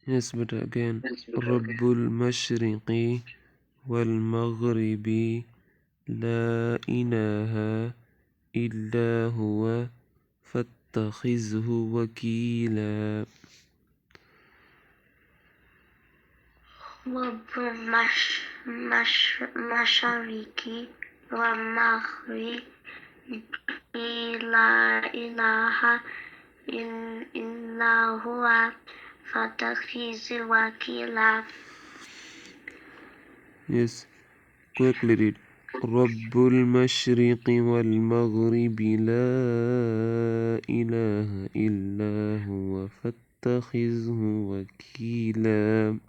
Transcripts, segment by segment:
Yes, but again, Rabbul Mashriqi wal Maghribi la ilaha illa huwa fattakhizhu wakila. رب المشارق والمغرب لا إله إلا هو فاتخذ وكيلا. Yes, quickly read. Rabbul Mashriqi wal Maghribi la ilaha illa huwa fattakhizhu wakila.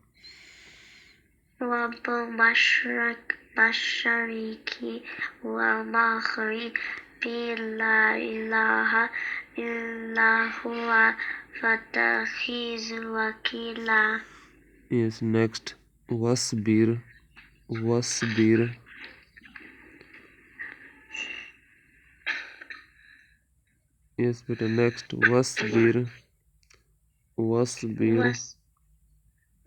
رب المشرق والمغرب لا إله إلا هو فاتخذ وكيلا. Yes, next. Wasbir. Yes, beta, next. Wasbir.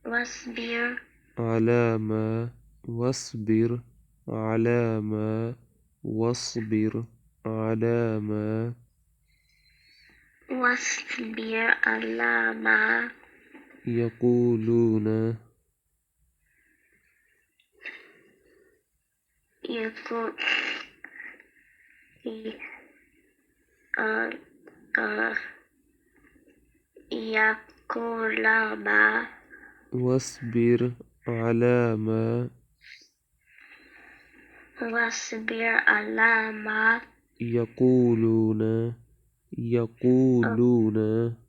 واصبر على ما واصبر على ما واصبر على ما على ما يقولون يقول يقول ما واصبر على ما واصبر على ما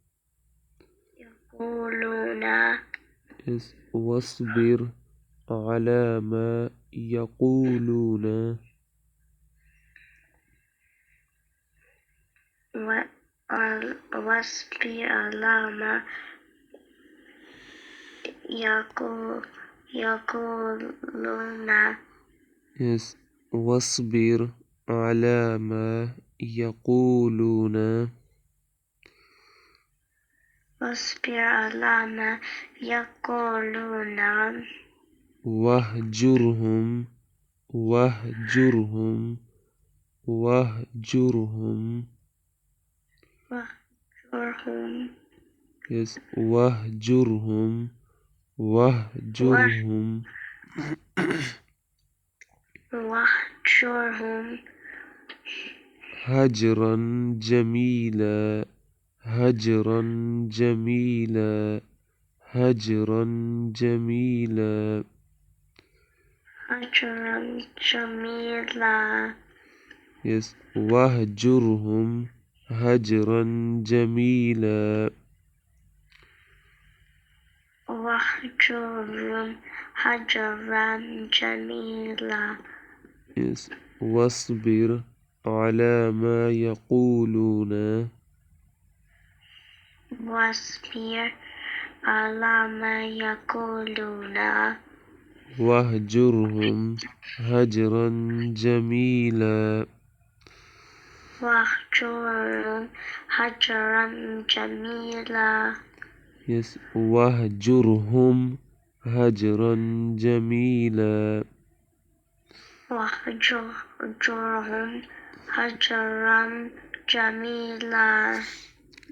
يقولون yes. واصبر على ما يقولون واصبر على ما يقولون. yes. واصبر على ما يقولون واصبر على ما يقولون واهجرهم yes. واهجرهم هجرا جميلا yes. واهجرهم هجرا جميلا yes. واصبر على ما يقولون واهجرهم هجرا جميلا yes. واهجرهم هجرا جميلا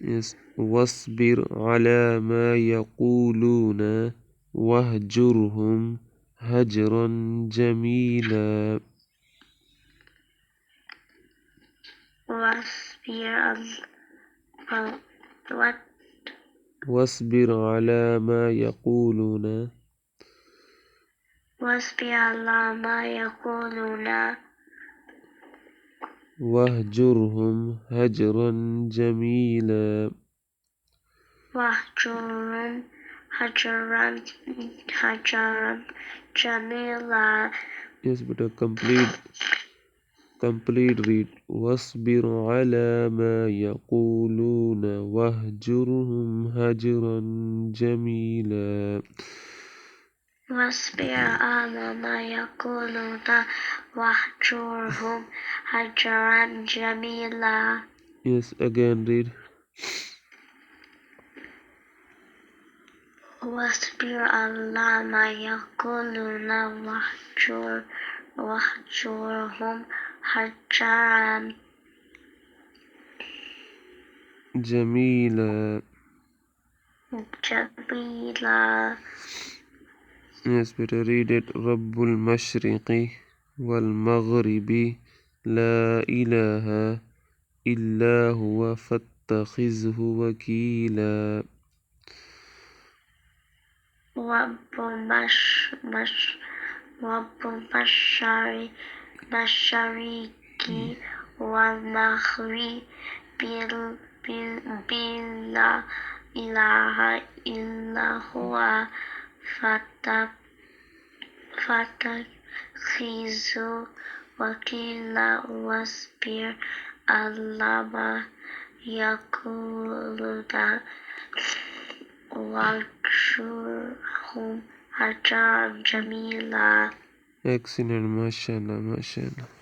yes. واصبر على ما يقولون واهجرهم هجرا جميلا واصبر على ما يقولون واهجرهم هجرا جميلا yes. But complete read. واصبر على ما يقولون واهجرهم هجرا جميلا واصبر على ما يقولون واهجرهم هجرا جميلا. yes. Again read. واصبر على ما يقولون واهجرهم هجرا جميلا. جميلا. Yes, better read it. رب المشرق والمغرب لا إله إلا هو فاتخذه وكيلا. رب المشارق والمغرب لا إله إلا هو فاتخذه وكيلا. واصبر على ما يقولون واهجرهم هجرا جميلا. Excellent, mashallah, mashallah.